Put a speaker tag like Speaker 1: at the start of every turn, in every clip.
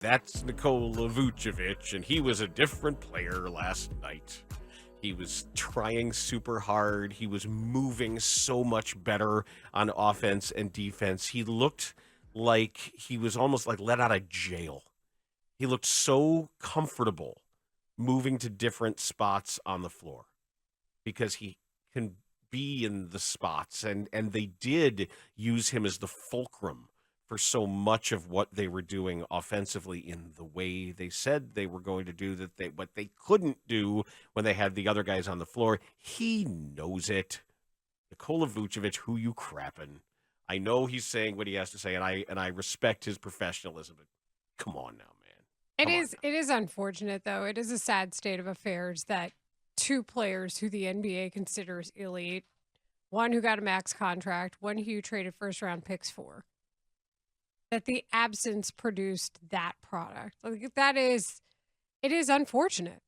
Speaker 1: That's Nikola Vucevic, and he was a different player last night. He was trying super hard. He was moving so much better on offense and defense. He looked like he was almost like let out of jail. He looked so comfortable moving to different spots on the floor because he can be in the spots, and they did use him as the fulcrum for so much of what they were doing offensively in the way they said they were going to do what they couldn't do when they had the other guys on the floor. He knows it. Nikola Vucevic, who you crapping? I know he's saying what he has to say, and I respect his professionalism, but come on now, man.
Speaker 2: It is unfortunate, though. It is a sad state of affairs that two players who the NBA considers elite, one who got a max contract, one who you traded first-round picks for, that the absence produced that product. Like it is unfortunate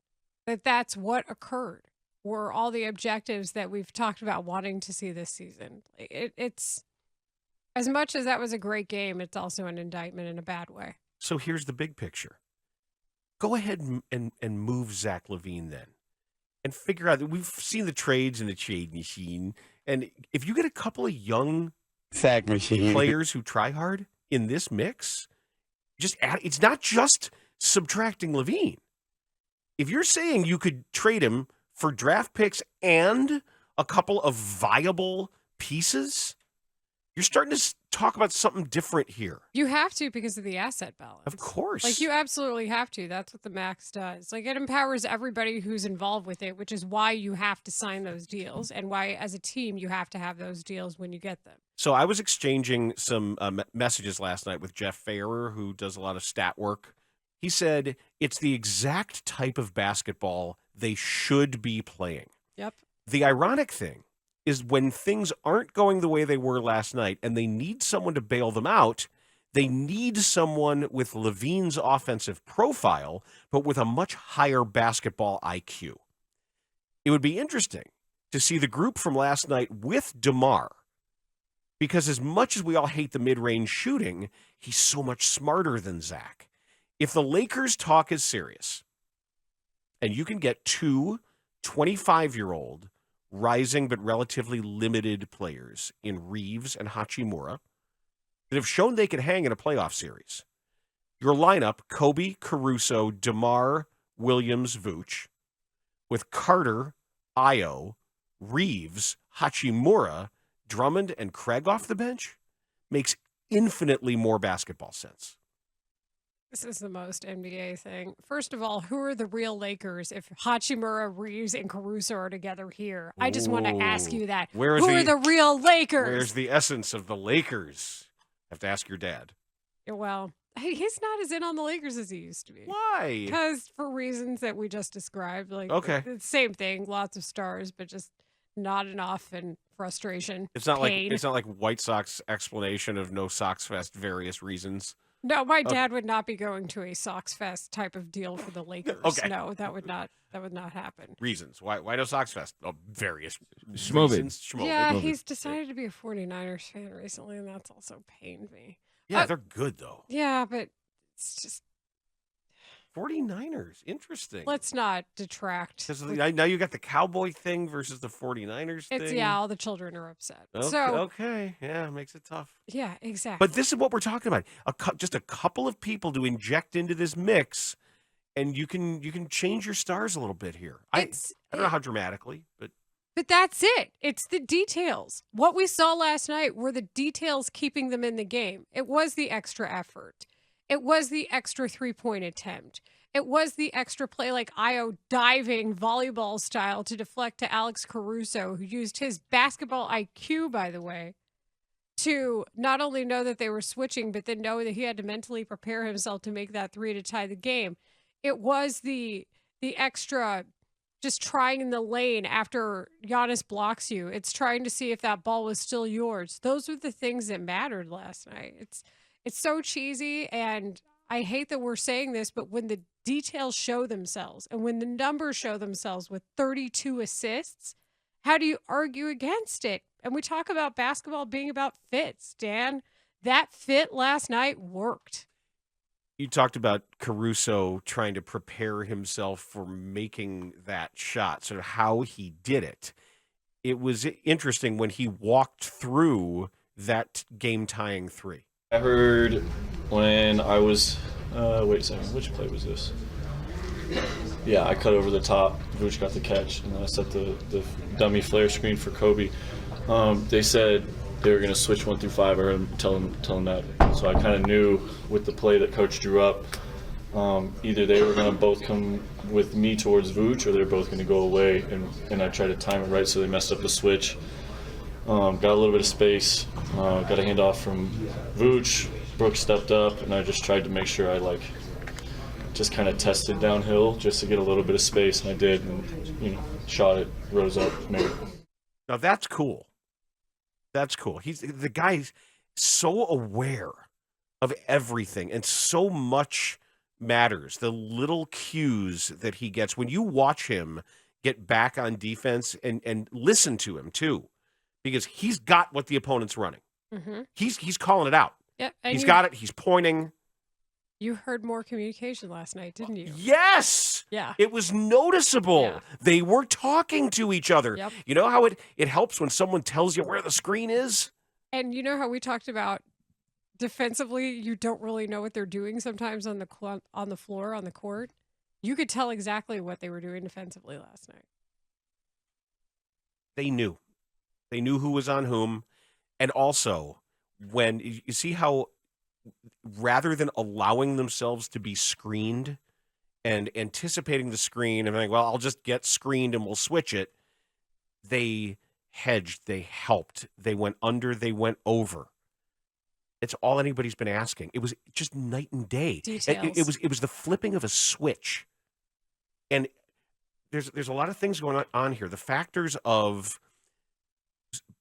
Speaker 2: that that's what occurred. Were all the objectives that we've talked about wanting to see this season. It's as much as that was a great game, it's also an indictment in a bad way.
Speaker 1: So here's the big picture. Go ahead and move Zach LaVine then, and figure out that we've seen the trades in the trade machine, and if you get a couple of young
Speaker 3: Zach machine
Speaker 1: players who try hard in this mix, just add. It's not just subtracting LaVine. If you're saying you could trade him for draft picks and a couple of viable pieces, you're starting to talk about something different here.
Speaker 2: You have to because of the asset balance.
Speaker 1: Of course.
Speaker 2: Like, you absolutely have to. That's what the max does. Like, it empowers everybody who's involved with it, which is why you have to sign those deals and why, as a team, you have to have those deals when you get them.
Speaker 1: So I was exchanging some messages last night with Jeff Farrer, who does a lot of stat work. He said it's the exact type of basketball they should be playing.
Speaker 2: Yep.
Speaker 1: The ironic thing is when things aren't going the way they were last night and they need someone to bail them out, they need someone with LaVine's offensive profile, but with a much higher basketball IQ. It would be interesting to see the group from last night with DeMar, because as much as we all hate the mid-range shooting, he's so much smarter than Zach. If the Lakers talk is serious, and you can get two 25-year-old rising but relatively limited players in Reeves and Hachimura that have shown they can hang in a playoff series. Your lineup, Kobe, Caruso, DeMar, Williams, Vooch, with Carter, Io, Reeves, Hachimura, Drummond, and Craig off the bench, makes infinitely more basketball sense.
Speaker 2: This is the most NBA thing. First of all, who are the real Lakers if Hachimura, Reeves, and Caruso are together here? I just want to ask you that. Who are the real Lakers?
Speaker 1: Where's the essence of the Lakers? Have to ask your dad.
Speaker 2: Well, he's not as in on the Lakers as he used to be.
Speaker 1: Why?
Speaker 2: Because for reasons that we just described. Like,
Speaker 1: okay.
Speaker 2: The same thing, lots of stars, but just not enough, and frustration.
Speaker 1: It's not
Speaker 2: pain.
Speaker 1: like White Sox explanation of no Sox Fest, various reasons.
Speaker 2: No, my dad would not be going to a Sox Fest type of deal for the Lakers.
Speaker 1: Okay.
Speaker 2: No, that would not happen.
Speaker 1: Reasons. Why no Sox Fest? Oh, various
Speaker 3: reasons.
Speaker 2: Yeah, he's decided to be a 49ers fan recently, and that's also pained me.
Speaker 1: Yeah, they're good, though.
Speaker 2: Yeah, but it's just
Speaker 1: 49ers. Interesting.
Speaker 2: Let's not detract.
Speaker 1: Because now you got the Cowboy thing versus the 49ers thing.
Speaker 2: Yeah, all the children are upset.
Speaker 1: Okay. Yeah, it makes it tough.
Speaker 2: Yeah, exactly.
Speaker 1: But this is what we're talking about. Just a couple of people to inject into this mix, and you can change your stars a little bit here. I don't know how dramatically, but
Speaker 2: that's it. It's the details. What we saw last night were the details keeping them in the game. It was the extra effort. It was the extra three-point attempt. It was the extra play like Io diving volleyball style to deflect to Alex Caruso, who used his basketball IQ, by the way, to not only know that they were switching, but then know that he had to mentally prepare himself to make that three to tie the game. It was the extra just trying in the lane after Giannis blocks you. It's trying to see if that ball was still yours. Those were the things that mattered last night. It's so cheesy, and I hate that we're saying this, but when the details show themselves and when the numbers show themselves with 32 assists, how do you argue against it? And we talk about basketball being about fits, Dan. That fit last night worked.
Speaker 1: You talked about Caruso trying to prepare himself for making that shot, sort of how he did it. It was interesting when he walked through that game-tying three.
Speaker 4: I heard when I was, wait a second, which play was this? Yeah, I cut over the top, Vooch got the catch, and then I set the dummy flare screen for Kobe. They said they were going to switch 1 through 5. I heard him tell him that. So I kind of knew with the play that Coach drew up, either they were going to both come with me towards Vooch, or they're both going to go away, and I tried to time it right so they messed up the switch. Got a little bit of space, got a handoff from Vooch. Brooks stepped up, and I just tried to make sure I just kind of tested downhill just to get a little bit of space, and I did, and shot it, rose up, made it.
Speaker 1: Now that's cool. That's cool. The guy's so aware of everything, and so much matters. The little cues that he gets when you watch him get back on defense, and listen to him too, because he's got what the opponent's running.
Speaker 2: Mm-hmm.
Speaker 1: He's calling it out.
Speaker 2: Yeah,
Speaker 1: he's got it. He's pointing.
Speaker 2: You heard more communication last night, didn't you?
Speaker 1: Yes.
Speaker 2: Yeah.
Speaker 1: It was noticeable.
Speaker 2: Yeah.
Speaker 1: They were talking to each other.
Speaker 2: Yep.
Speaker 1: You know how it helps when someone tells you where the screen is?
Speaker 2: And you know how we talked about defensively, you don't really know what they're doing sometimes on the floor, on the court? You could tell exactly what they were doing defensively last night.
Speaker 1: They knew. They knew who was on whom. And also, when you see how rather than allowing themselves to be screened and anticipating the screen and like, well, I'll just get screened and we'll switch it, they hedged, they helped, they went under, they went over. It's all anybody's been asking. It was just night and day.
Speaker 2: Details.
Speaker 1: It was the flipping of a switch. And there's a lot of things going on here. The factors of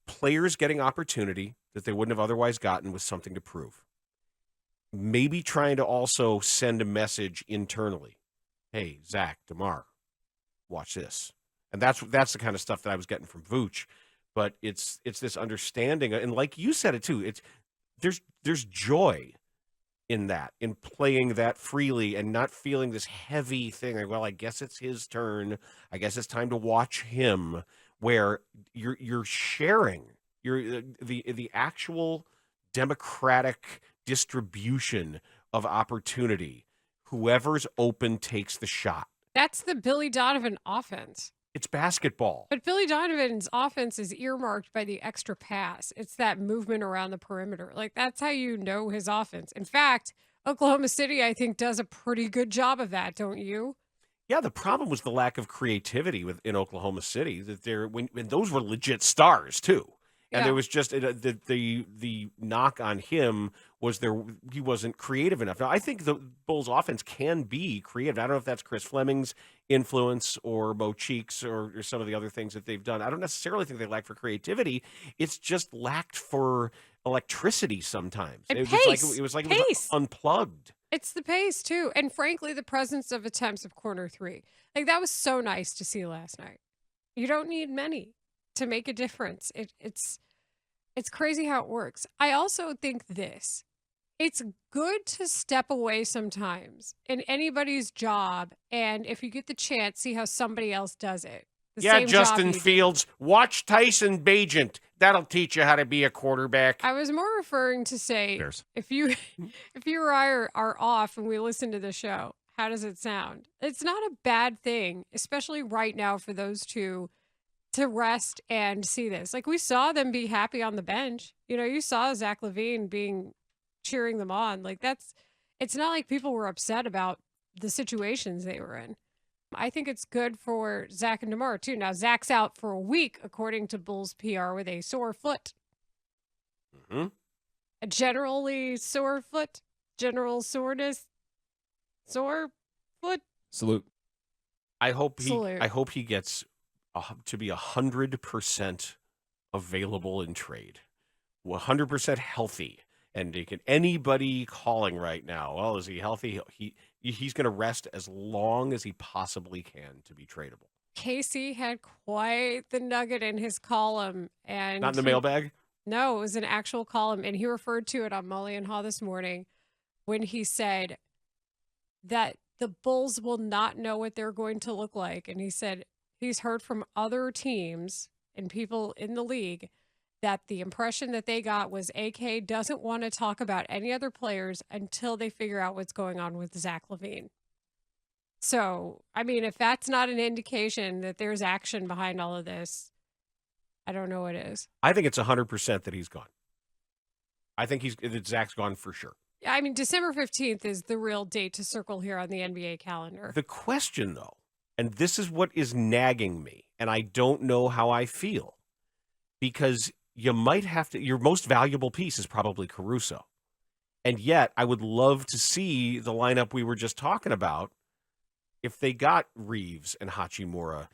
Speaker 1: players getting opportunity that they wouldn't have otherwise gotten with something to prove. Maybe trying to also send a message internally. Hey, Zach, DeMar, watch this. And that's the kind of stuff that I was getting from Vooch. But it's this understanding, and like you said it too, there's joy in that, in playing that freely and not feeling this heavy thing. Like, well, I guess it's his turn. I guess it's time to watch him. Where you're sharing the actual democratic distribution of opportunity. Whoever's open takes the shot.
Speaker 2: That's the Billy Donovan offense.
Speaker 1: It's basketball.
Speaker 2: But Billy Donovan's offense is earmarked by the extra pass. It's that movement around the perimeter. Like, that's how you know his offense. In fact, Oklahoma City, I think, does a pretty good job of that, don't you?
Speaker 1: Yeah, the problem was the lack of creativity in Oklahoma City. That when those were legit stars too, and there was just the knock on him was he wasn't creative enough. Now I think the Bulls' offense can be creative. I don't know if that's Chris Fleming's influence or Mo Cheeks or some of the other things that they've done. I don't necessarily think they lack for creativity. It's just lacked for electricity sometimes.
Speaker 2: And
Speaker 1: it was like it was unplugged.
Speaker 2: It's the pace, too. And frankly, the presence of attempts of corner three. Like, that was so nice to see last night. You don't need many to make a difference. It's crazy how it works. I also think this. It's good to step away sometimes in anybody's job. And if you get the chance, see how somebody else does it.
Speaker 1: Yeah, Justin Fields, watch Tyson Bagent. That'll teach you how to be a quarterback.
Speaker 2: I was more referring to say, if you or I are off and we listen to the show, how does it sound? It's not a bad thing, especially right now for those two to rest and see this. Like, we saw them be happy on the bench. You know, you saw Zach LaVine cheering them on. Like, it's not like people were upset about the situations they were in. I think it's good for Zach and DeMar, too. Now, Zach's out for a week, according to Bulls PR, with a sore foot.
Speaker 1: Mm-hmm.
Speaker 2: A generally sore foot? General soreness? Sore foot?
Speaker 3: Salute.
Speaker 1: I hope he gets to be 100% available in trade. 100% healthy. And anybody calling right now, well, is he healthy? He's going to rest as long as he possibly can to be tradable.
Speaker 2: Casey had quite the nugget in his column. And
Speaker 1: not in the mailbag?
Speaker 2: No, it was an actual column. And he referred to it on Mully and Haugh this morning when he said, that the Bulls will not know what they're going to look like. And he said he's heard from other teams and people in the league that the impression that they got was AK doesn't want to talk about any other players until they figure out what's going on with Zach LaVine. So, I mean, if that's not an indication that there's action behind all of this, I don't know what is.
Speaker 1: I think it's 100% that he's gone. I think that Zach's gone for sure.
Speaker 2: I mean, December 15th is the real date to circle here on the NBA calendar.
Speaker 1: The question, though, and this is what is nagging me, and I don't know how I feel, because you might have to, your most valuable piece is probably Caruso. And yet, I would love to see the lineup we were just talking about if they got Reeves and Hachimura.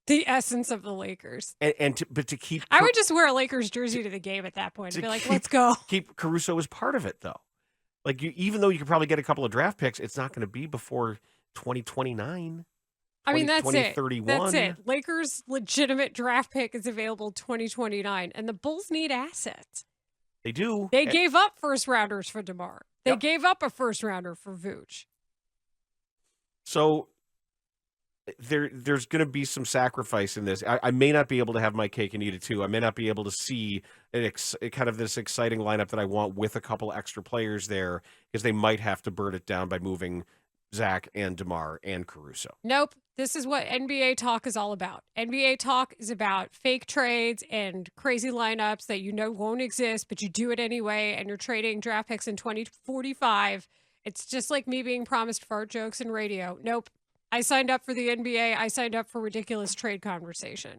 Speaker 2: The essence of the Lakers.
Speaker 1: But to keep...
Speaker 2: I would just wear a Lakers jersey to the game at that point and be like, let's go.
Speaker 1: Keep Caruso as part of it, though. Like, even though you could probably get a couple of draft picks, it's not going to be before 2029.
Speaker 2: I mean, that's
Speaker 1: 2031.
Speaker 2: it. That's it. Lakers' legitimate draft pick is available 2029, and the Bulls need assets.
Speaker 1: They do.
Speaker 2: They gave up first rounders for DeMar. They
Speaker 1: Yep.
Speaker 2: gave up a first rounder for Vooch.
Speaker 1: So there's going to be some sacrifice in this. I may not be able to have my cake and eat it too. I may not be able to see kind of this exciting lineup that I want with a couple extra players there, because they might have to burn it down by moving Zach and DeMar and Caruso.
Speaker 2: Nope. This is what NBA talk is all about. NBA talk is about fake trades and crazy lineups that you know won't exist, but you do it anyway, and you're trading draft picks in 2045. It's just like me being promised fart jokes in radio. Nope. I signed up for the NBA. I signed up for ridiculous trade conversation.